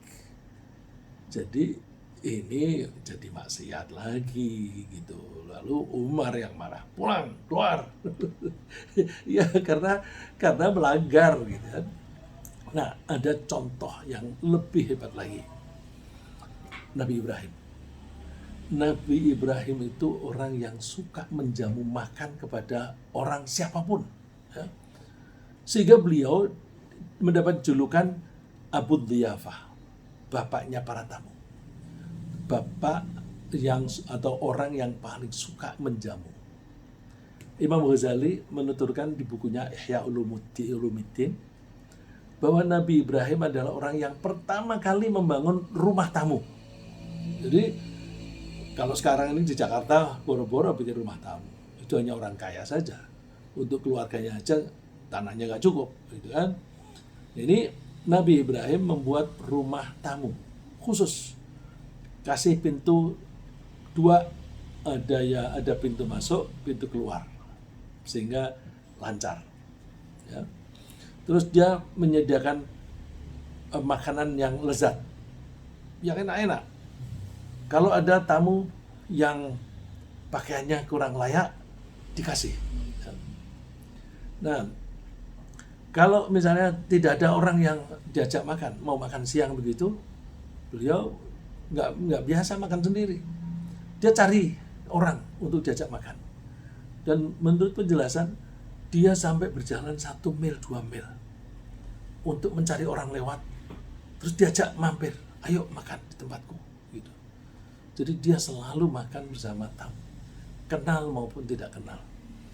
Jadi ini jadi maksiat lagi gitu. Lalu Umar yang marah, pulang, keluar. Ya karena melanggar gitu kan. Nah, ada contoh yang lebih hebat lagi. Nabi Ibrahim. Nabi Ibrahim itu orang yang suka menjamu makan kepada orang siapapun. Ya. Sehingga beliau mendapat julukan Abu Dhiyafah, bapaknya para tamu. Bapak atau orang yang paling suka menjamu. Imam Ghazali menuturkan di bukunya Ihya Ulumuddin bahwa Nabi Ibrahim adalah orang yang pertama kali membangun rumah tamu. Jadi kalau sekarang ini di Jakarta boro-boro bikin rumah tamu, itu hanya orang kaya saja. Untuk keluarganya aja tanahnya nggak cukup, gitu kan? Ini Nabi Ibrahim membuat rumah tamu khusus, kasih pintu 2, ada pintu masuk, pintu keluar, sehingga lancar. Ya. Terus dia menyediakan makanan yang lezat, yang enak-enak. Kalau ada tamu yang pakaiannya kurang layak, dikasih. Nah, kalau misalnya tidak ada orang yang diajak makan, mau makan siang begitu, beliau nggak biasa makan sendiri. Dia cari orang untuk diajak makan. Dan menurut penjelasan, dia sampai berjalan 1 mil, 2 mil untuk mencari orang lewat, terus diajak mampir, ayo makan di tempatku, gitu. Jadi dia selalu makan bersama tamu, kenal maupun tidak kenal.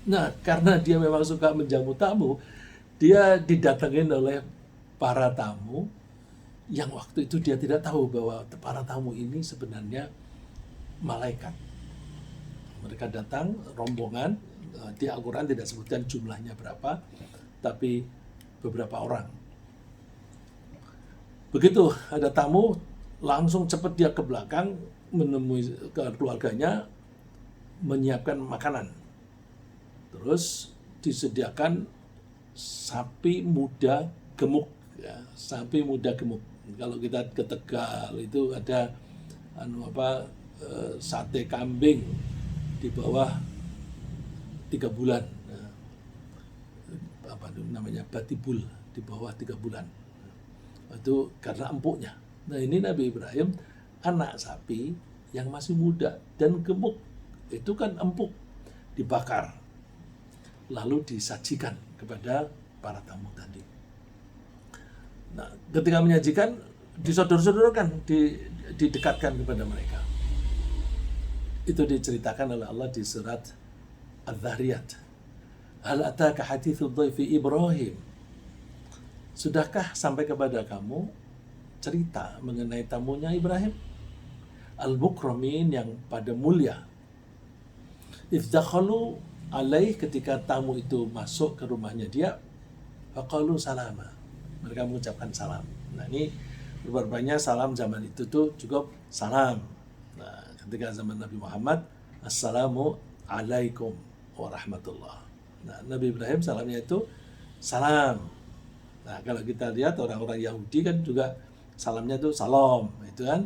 Nah, karena dia memang suka menjamu tamu, dia didatengin oleh para tamu yang waktu itu dia tidak tahu bahwa para tamu ini sebenarnya malaikat. Mereka datang rombongan, di Al-Quran tidak sebutkan jumlahnya berapa, tapi beberapa orang. Begitu ada tamu, langsung cepat dia ke belakang menemui keluarganya, menyiapkan makanan. Terus disediakan sapi muda gemuk, ya, sapi muda gemuk. Kalau kita ke Tegal itu ada sate kambing di bawah 3 bulan, apa itu namanya, batibul, di bawah 3 bulan. Itu karena empuknya. Nah, ini Nabi Ibrahim anak sapi yang masih muda dan gemuk, itu kan empuk, dibakar lalu disajikan kepada para tamu tadi. Nah, ketika menyajikan, disodor-sodorkan, didekatkan kepada mereka. Itu diceritakan oleh Allah di surat Adz-Dzariyat. Hal ataka haditsul dhaifi Ibrahim. Sudahkah sampai kepada kamu cerita mengenai tamunya Ibrahim? Al-mukramin, yang pada mulia. Idz dakhalu alaih, ketika tamu itu masuk ke rumahnya dia, faqalu salama. Mereka mengucapkan salam. Nah, ini rupanya salam zaman itu tuh cukup salam. Nah, ketika zaman Nabi Muhammad, assalamu alaikum warahmatullah. Nah, Nabi Ibrahim salamnya itu salam. Nah, kalau kita lihat orang-orang Yahudi kan juga salamnya itu salam, itu kan.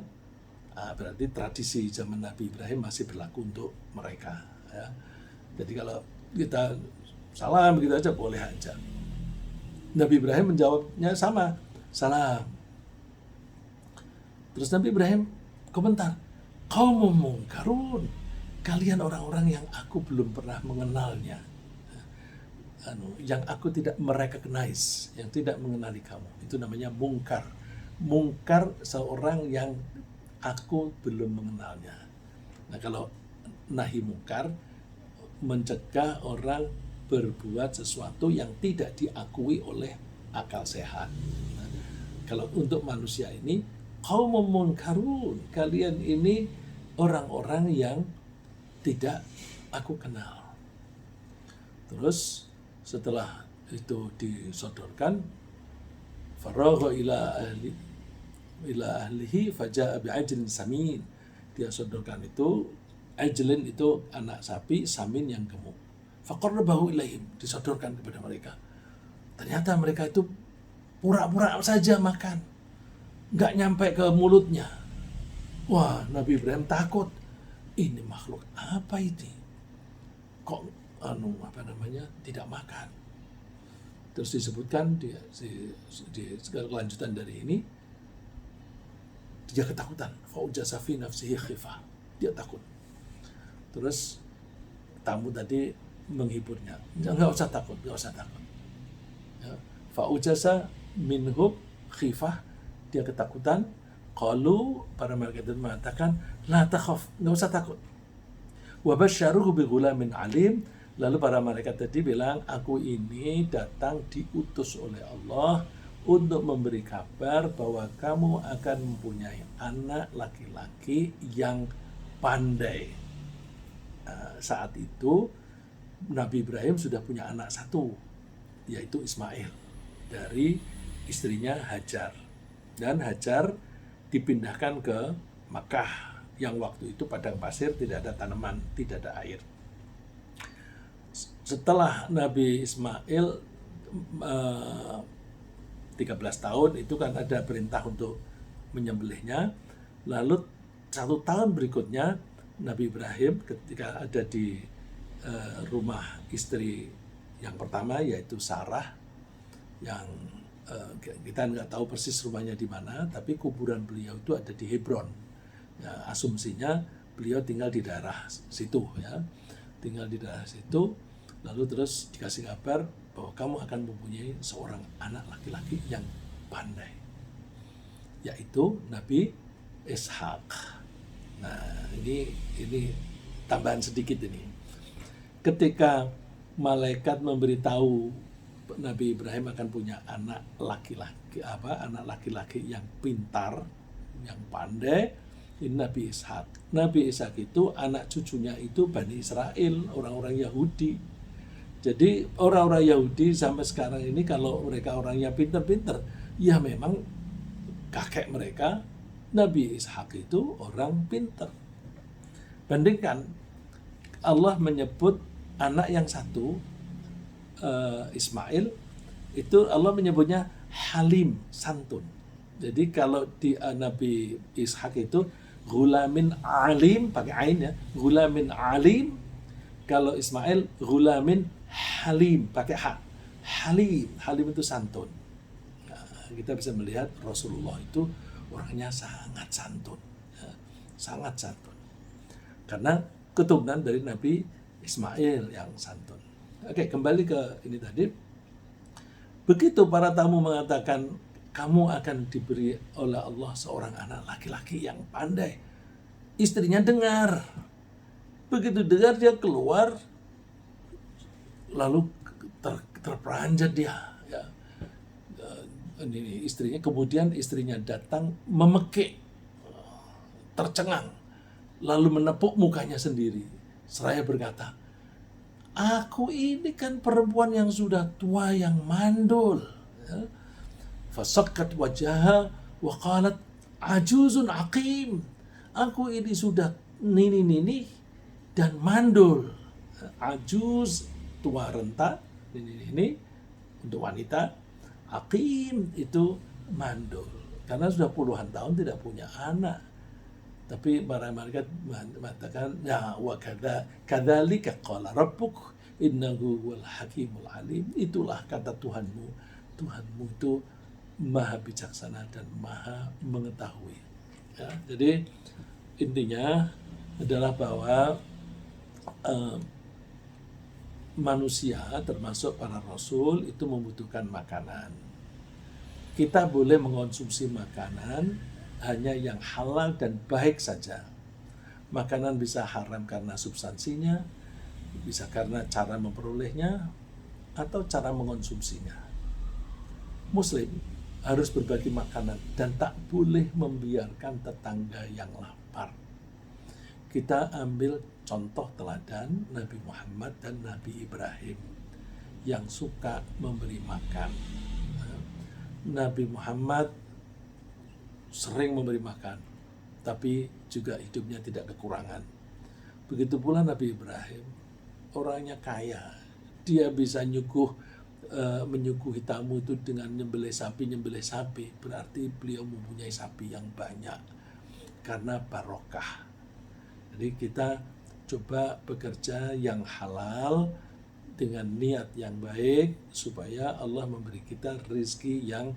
Nah, berarti tradisi zaman Nabi Ibrahim masih berlaku untuk mereka, ya. Jadi kalau kita salam begitu aja boleh aja. Nabi Ibrahim menjawabnya sama, salam. Terus Nabi Ibrahim komentar, qaumun munkarun, kalian orang-orang yang aku belum pernah mengenalnya, yang aku tidak merecognize, yang tidak mengenali kamu. Itu namanya mungkar. Mungkar seorang yang aku belum mengenalnya. Nah, kalau nahi mungkar, mencegah orang berbuat sesuatu yang tidak diakui oleh akal sehat. Nah, kalau untuk manusia ini, qaumun munkarun, kalian ini orang-orang yang tidak aku kenal. Terus setelah itu disodorkan, faragha ila ahlihi faja'a bi'ajlin samin. Dia sodorkan itu, ajlin itu anak sapi, samin yang gemuk. Faqarrabahu ilaihim, disodorkan kepada mereka. Ternyata mereka itu pura-pura saja makan, nggak nyampe ke mulutnya. Wah, Nabi Ibrahim takut. Ini makhluk apa ini? Kok tidak makan? Terus disebutkan di kelanjutan dari ini, dia ketakutan. Fa'ujasa fi nafsihi khifah. Dia takut. Terus tamu tadi menghiburnya. Nggak usah takut. Ya. Fa'ujasa minhum khifah. Dia ketakutan. Qalu, para malaikat itu mengatakan, la takhaf, nggak usah takut. Wa basyaruhu bi ghulamin alim. Lalu para malaikat tadi bilang, aku ini datang diutus oleh Allah untuk memberi kabar bahwa kamu akan mempunyai anak laki-laki yang pandai. Saat itu Nabi Ibrahim sudah punya anak satu, yaitu Ismail, dari istrinya Hajar. Dan Hajar dipindahkan ke Makkah, yang waktu itu padang pasir, tidak ada tanaman, tidak ada air. Setelah Nabi Ismail 13 tahun, itu kan ada perintah untuk menyembelihnya. Lalu 1 tahun berikutnya Nabi Ibrahim ketika ada di rumah istri yang pertama, yaitu Sarah, yang kita nggak tahu persis rumahnya di mana, tapi kuburan beliau itu ada di Hebron. Ya, asumsinya beliau tinggal di daerah situ, ya, tinggal di daerah situ. Lalu terus dikasih kabar bahwa kamu akan mempunyai seorang anak laki-laki yang pandai, yaitu Nabi Ishak. Nah, ini tambahan sedikit ini. Ketika malaikat memberitahu Nabi Ibrahim akan punya anak laki-laki yang pintar, yang pandai, ini Nabi Ishak. Nabi Ishak itu anak cucunya itu Bani Israel, orang-orang Yahudi. Jadi orang-orang Yahudi sampai sekarang ini kalau mereka orangnya pintar-pintar, ya memang kakek mereka Nabi Ishak itu orang pintar. Bandingkan Allah menyebut anak yang satu, Ismail, itu Allah menyebutnya Halim, santun. Jadi kalau di Nabi Ishak itu Ghulamin Alim, pakai ain ya, Ghulamin Alim. Kalau Ismail Ghulamin Halim, pakai ha. Halim itu santun. Nah, kita bisa melihat Rasulullah itu orangnya sangat santun, ya, sangat santun. Karena keturunan dari Nabi Ismail yang santun. Oke, kembali ke ini tadi. Begitu para tamu mengatakan, kamu akan diberi oleh Allah seorang anak laki-laki yang pandai. Istrinya dengar. Begitu dengar, dia keluar lalu terperanjat dia, ya. Ini istrinya, kemudian istrinya datang memekik, tercengang, lalu menepuk mukanya sendiri seraya berkata, aku ini kan perempuan yang sudah tua, yang mandul. Ya. Fasakkat wajahha wa qalat ajuzun aqim. Aku ini sudah nini dan mandul. Ajuz, tua renta, ini untuk wanita. Aqim itu mandul, karena sudah puluhan tahun tidak punya anak. Tapi para malaikat mengatakan, ya wa kadzalika qala rabbuk innahu huwal hakimul alim. Itulah kata Tuhanmu. Tuhanmu itu maha bijaksana dan maha mengetahui. Ya, jadi intinya adalah bahwa manusia termasuk para rasul itu membutuhkan makanan. Kita boleh mengonsumsi makanan hanya yang halal dan baik saja. Makanan bisa haram karena substansinya, bisa karena cara memperolehnya, atau cara mengonsumsinya. Muslim harus berbagi makanan dan tak boleh membiarkan tetangga yang lapar. Kita ambil contoh teladan Nabi Muhammad dan Nabi Ibrahim yang suka memberi makan. Nabi Muhammad sering memberi makan, tapi juga hidupnya tidak kekurangan. Begitu pula Nabi Ibrahim, orangnya kaya. Dia bisa menyuguhi tamu itu dengan nyembelih sapi. Berarti beliau mempunyai sapi yang banyak karena barokah. Jadi kita coba bekerja yang halal dengan niat yang baik supaya Allah memberi kita rezeki yang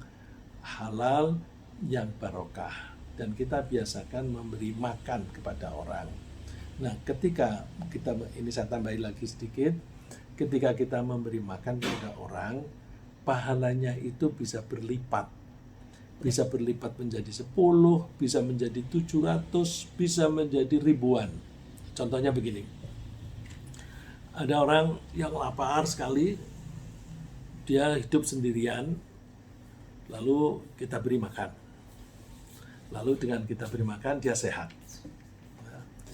halal, yang barokah, dan kita biasakan memberi makan kepada orang. Nah, ketika kita, ini saya tambahin lagi sedikit, ketika kita memberi makan kepada orang, pahalanya itu bisa berlipat. Bisa berlipat menjadi 10, bisa menjadi 700, bisa menjadi ribuan. Contohnya begini. Ada orang yang lapar sekali, dia hidup sendirian, lalu kita beri makan. Lalu dengan kita beri makan, dia sehat.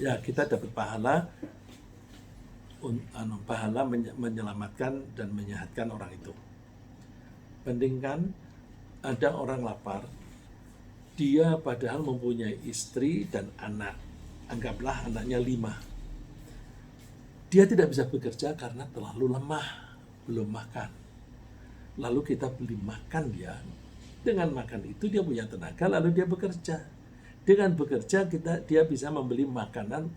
Ya, kita dapat pahala menyelamatkan dan menyehatkan orang itu. Bandingkan ada orang lapar, dia padahal mempunyai istri dan anak, anggaplah anaknya 5. Dia tidak bisa bekerja karena terlalu lemah, belum makan. Lalu kita beli makan dia, dengan makan itu dia punya tenaga, lalu dia bekerja. Dengan bekerja dia bisa membeli makanan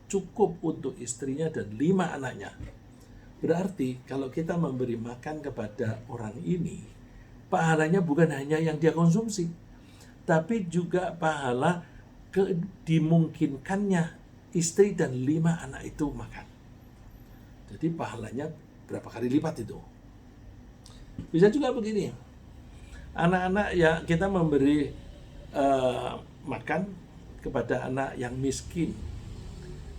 cukup untuk istrinya dan 5 anaknya. Berarti kalau kita memberi makan kepada orang ini, pahalanya bukan hanya yang dia konsumsi, tapi juga pahala dimungkinkannya istri dan 5 anak itu makan. Jadi pahalanya berapa kali lipat itu. Bisa juga begini, anak-anak ya, kita memberi makan kepada anak yang miskin.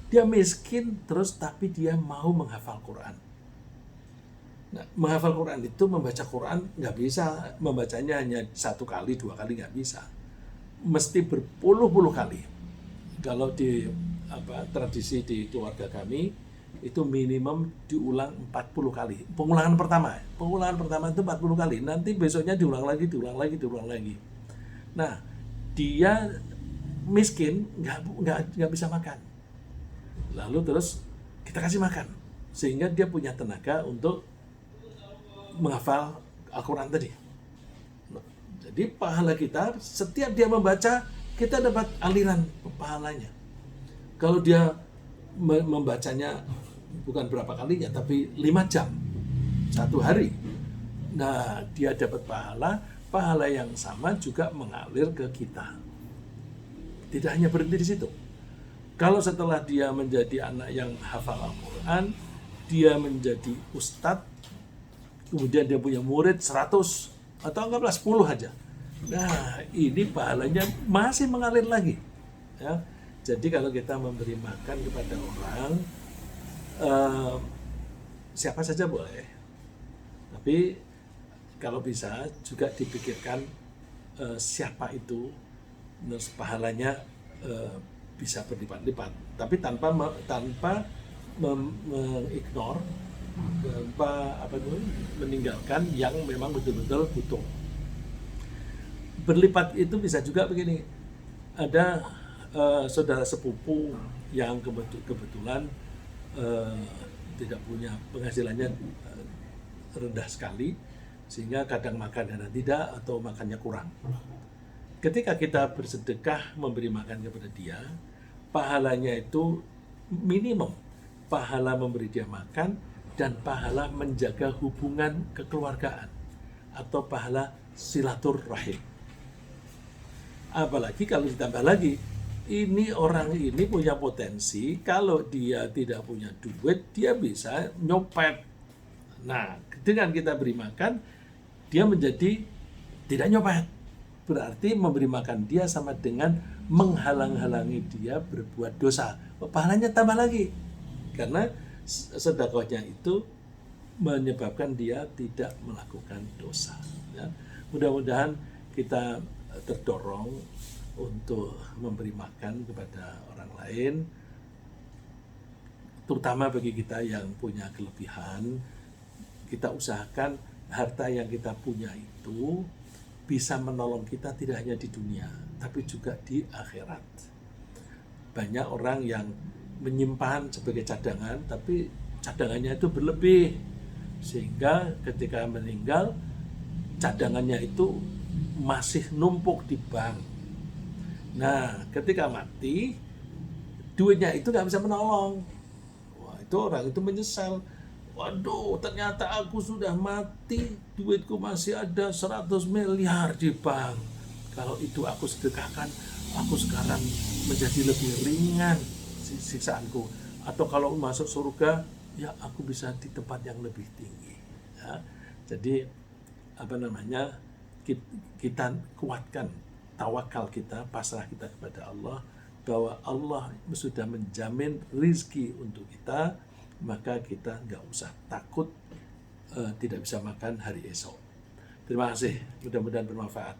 Dia miskin terus tapi dia mau menghafal Quran. Nah, menghafal Quran itu, membaca Quran nggak bisa, membacanya hanya 1 kali, 2 kali nggak bisa. Mesti berpuluh-puluh kali. Kalau di tradisi di keluarga kami, itu minimum diulang 40 kali. Pengulangan pertama itu 40 kali. Nanti besoknya diulang lagi. Nah, dia miskin, nggak bisa makan. Lalu terus kita kasih makan, sehingga dia punya tenaga untuk menghafal Al-Quran tadi. Jadi pahala kita, setiap dia membaca, kita dapat aliran pahalanya. Kalau dia membacanya bukan berapa kalinya, tapi 5 jam, 1 hari, nah dia dapat pahala yang sama juga mengalir ke kita. Tidak hanya berhenti di situ. Kalau setelah dia menjadi anak yang hafal Al-Quran, dia menjadi ustadz, kemudian dia punya murid 100, atau anggaplah 10 aja. Nah, ini pahalanya masih mengalir lagi. Ya. Jadi kalau kita memberi makan kepada orang, siapa saja boleh, tapi kalau bisa juga dipikirkan siapa itu, terus pahalanya bisa berlipat-lipat, tapi tanpa mengignore, meninggalkan yang memang betul-betul butuh. Berlipat itu bisa juga begini, ada saudara sepupu yang kebetulan tidak punya penghasilannya rendah sekali, sehingga kadang makan dan tidak atau makannya kurang. Ketika kita bersedekah memberi makan kepada dia, pahalanya itu minimum pahala memberi dia makan dan pahala menjaga hubungan kekeluargaan atau pahala silaturahim. Apalagi kalau ditambah lagi, ini orang ini punya potensi, kalau dia tidak punya duit, dia bisa nyopet. Nah, dengan kita beri makan, dia menjadi tidak nyopet. Berarti memberi makan dia sama dengan menghalang-halangi dia berbuat dosa. Pahalanya tambah lagi. Karena sedekahnya itu menyebabkan dia tidak melakukan dosa. Ya. Mudah-mudahan kita terdorong untuk memberi makan kepada orang lain, terutama bagi kita yang punya kelebihan. Kita usahakan harta yang kita punya itu bisa menolong kita tidak hanya di dunia, tapi juga di akhirat. Banyak orang yang menyimpan sebagai cadangan, tapi cadangannya itu berlebih, sehingga ketika meninggal, cadangannya itu masih numpuk di bank. Nah, ketika mati, duitnya itu nggak bisa menolong. Wah, itu orang itu menyesal. Waduh, ternyata aku sudah mati, duitku masih ada 100 miliar di bank. Kalau itu aku sedekahkan, aku sekarang menjadi lebih ringan siksaanku. Atau kalau masuk surga, ya aku bisa di tempat yang lebih tinggi. Ya. Jadi, kita kuatkan tawakal kita, pasrah kita kepada Allah, bahwa Allah sudah menjamin rizki untuk kita, maka kita nggak usah takut tidak bisa makan hari esok. Terima kasih, mudah-mudahan bermanfaat.